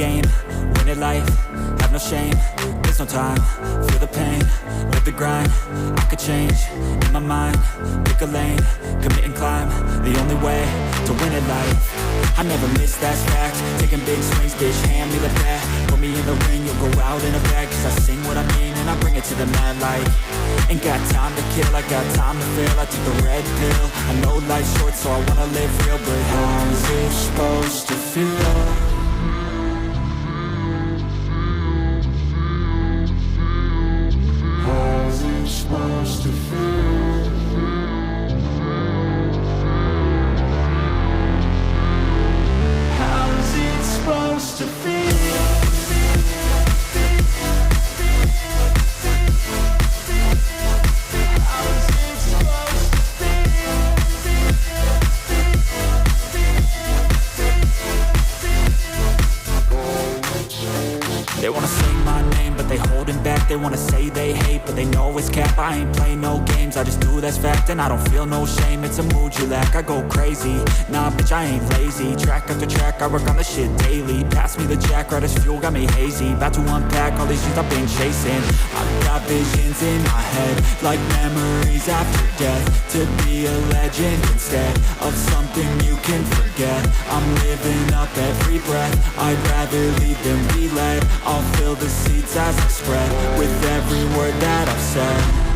game, win at life, have no shame. There's no time, feel the pain, live the grind. I could change, in my mind, pick a lane, commit and climb. The only way to win at life. I never miss, that's fact. Taking big swings, bitch, hand me the bat. Put me in the ring, you'll go out in a bag. Cause I sing what I mean and I bring it to the mad light. Ain't got time to kill, I got time to feel. I took the red pill, I know life's short so I wanna live real. But how's it supposed to feel? How's it supposed to feel? How's it supposed to feel? They wanna say my name, but they holding back. They wanna say they hate, but they know it's cap. I ain't play no games, I just do that's fact. And I don't feel no shame, it's a mood you lack. I go crazy, nah bitch I ain't lazy. Track after track, I work on the shit daily. Pass me the jack, right as fuel, got me hazy. About to unpack all these things I've been chasing. I've got visions in my head, like memories after death. To be a legend instead of something you can forget. I'm living up every breath, I'd rather lead than be led. I'll fill the seats as I spread with every word that I've said.